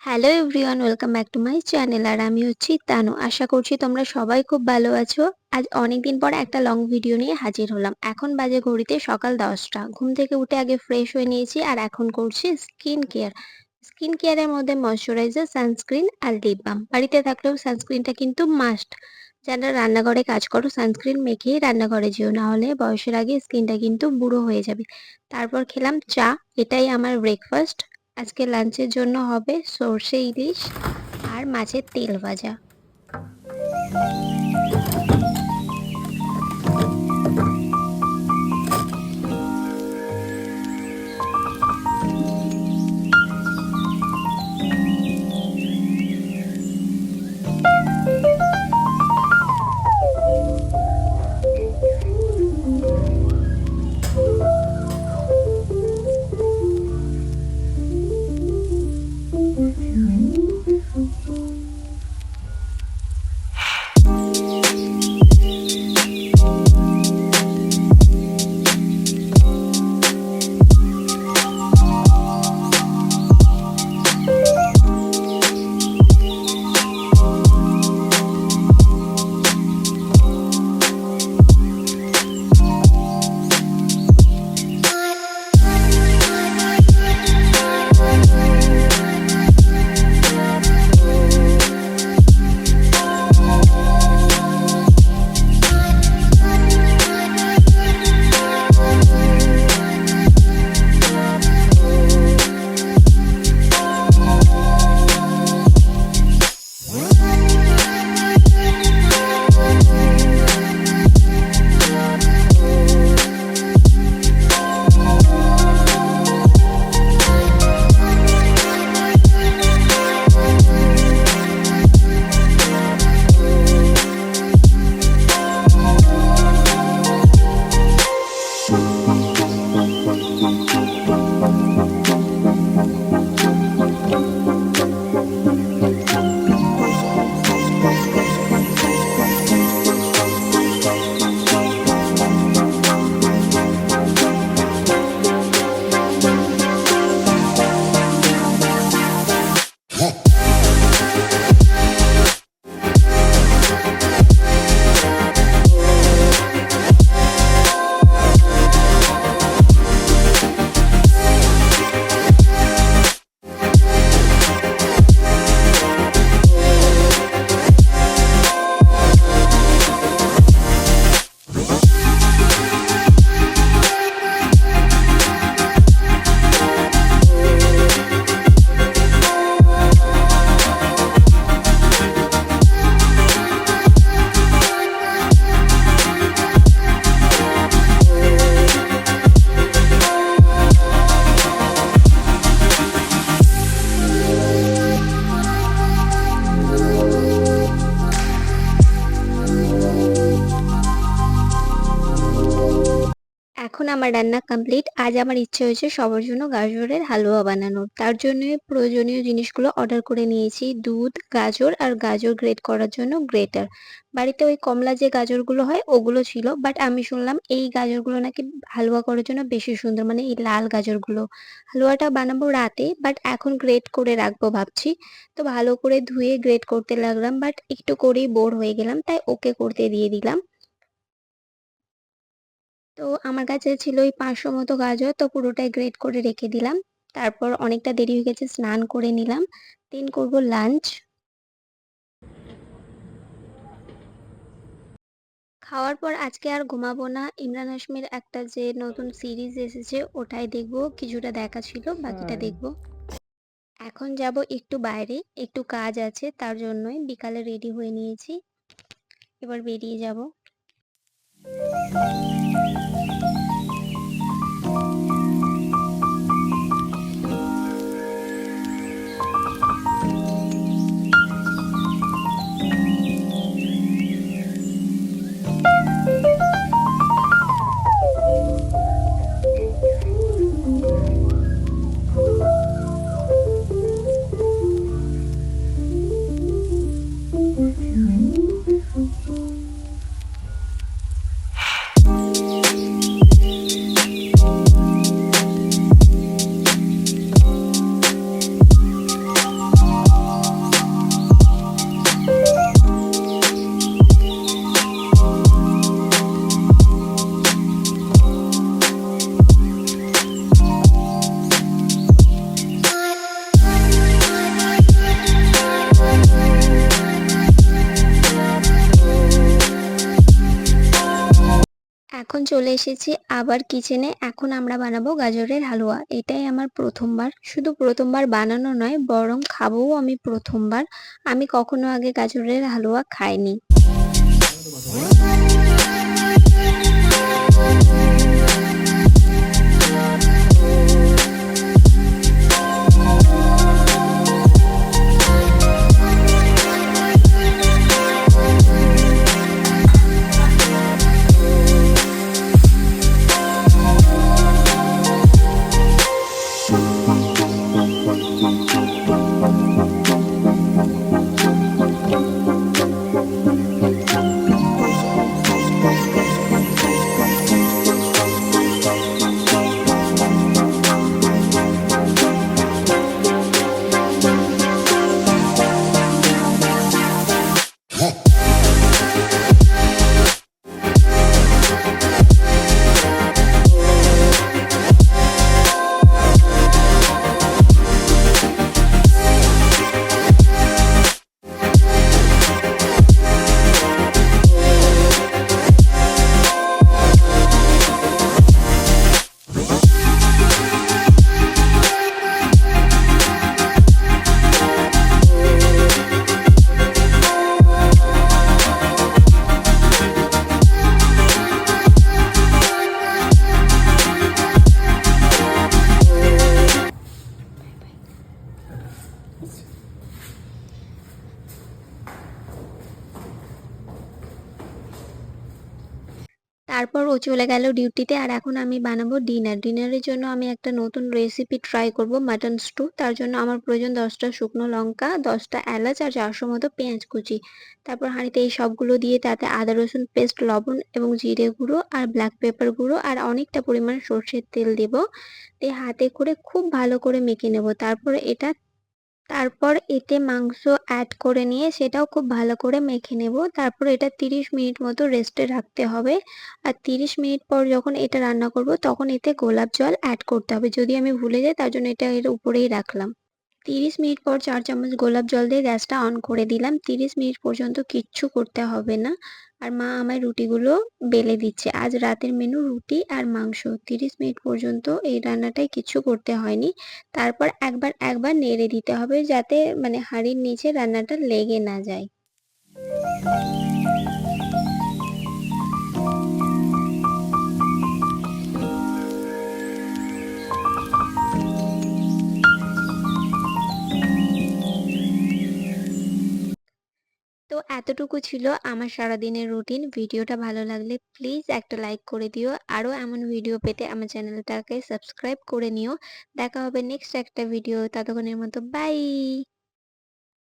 Hello everyone, welcome back to my channel. আর আমি হচ্ছি তানু। আশা করছি তোমরা সবাই খুব ভালো আছো। আজ অনেকদিন পর একটা লং ভিডিও নিয়ে হাজির হলাম। এখন বাজে ঘড়িতে সকাল 10টা। ঘুম থেকে উঠে আগে ফ্রেশ হয়ে নিয়েছি আর এখন করছি স্কিন কেয়ার। স্কিন কেয়ারের মধ্যে ময়শ্চারাইজার, সানস্ক্রিন আর লিপ বাম। বাড়িতে থাকলেও সানস্ক্রিনটা কিন্তু মাস্ট। যারা রান্নাঘরে কাজ করো সানস্ক্রিন মেখেই রান্নাঘরে যেও, না হলে বয়সের আগে স্কিনটা কিন্তু বুড়ো হয়ে যাবে। তারপর খেলাম চা। এটাই আমার ব্রেকফাস্ট। আজকে লাঞ্চের জন্য হবে সর্ষে ইলিশ আর মাছের তেল ভাজা। এখন আমার রান্না কমপ্লিট। আজ আমার ইচ্ছে হয়েছে সবার জন্য গাজরের হালুয়া বানানোর। তার জন্য প্রয়োজনীয় জিনিসগুলো অর্ডার করে নিয়েছি: দুধ, গাজর আর গাজর গ্রেট করার জন্য গ্রেটার। বাড়িতে ওই কমলা যে গাজরগুলো হয় ওগুলো ছিল, বাট আমি শুনলাম এই গাজরগুলো নাকি হালুয়া করার জন্য বেশি সুন্দর, মানে এই লাল গাজরগুলো। হালুয়াটা বানাবো রাতে, বাট এখন গ্রেট করে রাখবো ভাবছি। তো ভালো করে ধুয়ে গ্রেট করতে লাগলাম, বাট একটু করেই বোর হয়ে গেলাম, তাই ওকে করতে দিয়ে দিলাম। তো আমার কাছে ছিল ওই 500 মতো গাজর, তো পুরোটাই গ্রেট করে রেখে দিলাম। তারপর অনেকটা দেরি হয়ে গেছে, স্নান করে নিলাম। দেন করব লাঞ্চ। খাওয়ার পর আজকে আর ঘুমাবো না। ইমরান হাশমির একটা যে নতুন সিরিজ এসেছে ওটাই দেখবো। কিছুটা দেখা ছিল, বাকিটা দেখবো। এখন যাব একটু বাইরে, একটু কাজ আছে, তার জন্যই বিকালে রেডি হয়ে নিয়েছি। এবার বেরিয়ে যাব। এখন চলে এসেছি আবার কিচেনে। এখন আমরা বানাবো গাজরের হালুয়া। এটাই আমার প্রথমবার। শুধু প্রথমবার বানানো নয়, বরং খাবোও আমি প্রথমবার। আমি কখনো আগে গাজরের হালুয়া খাইনি। তারপর ও চলে গেল ডিউটিতে আর এখন আমি বানাবো ডিনার। ডিনারের জন্য আমি একটা নতুন রেসিপি ট্রাই করব, মাটন স্টু। তার জন্য আমার প্রয়োজন 10টা শুকনো লঙ্কা, 10টা এলাচ আর 400 মতো পেঁয়াজ কুচি। তারপর হাঁড়িতে এই সবগুলো দিয়ে তাতে আদা রসুন পেস্ট, লবণ এবং জিরে গুঁড়ো আর ব্ল্যাক পেপার গুঁড়ো আর অনেকটা পরিমাণ সর্ষের তেল দেব। দিয়ে হাতে করে খুব ভালো করে মেখে নেব। তারপর এতে মাংস অ্যাড করে নিয়ে সেটাও খুব ভালো করে মেখে নেব। তারপর এটা 30 মিনিট মতো রেস্টে রাখতে হবে। আর 30 মিনিট পর যখন এটা রান্না করব তখন এতে গোলাপ জল অ্যাড করতে হবে। যদি আমি ভুলে যাই তার জন্য এটা এর উপরেই রাখলাম। 30 মিনিট পর 4 চামচ গোলাপ জল দিয়ে গ্যাসটা অন করে দিলাম। 30 মিনিট পর্যন্ত কিচ্ছু করতে হবে না। আর মা আমায় রুটিগুলো বেলে দিচ্ছে। আজ রাতের মেনু রুটি আর মাংস। 30 মিনিট পর্যন্ত এই রান্নাটায় কিচ্ছু করতে হয়নি। তারপর একবার একবার নেড়ে দিতে হবে যাতে হাঁড়ির নিচে রান্নাটা লেগে না যায়। তো এতটুকু ছিল আমার সারাদিনের রুটিন। ভিডিওটা ভালো লাগলে প্লিজ একটা লাইক করে দিও। আরো এমন ভিডিও পেতে আমার চ্যানেলটাকে সাবস্ক্রাইব করে নিও। দেখা হবে নেক্সট একটা ভিডিও। ততক্ষণের মতো বাই।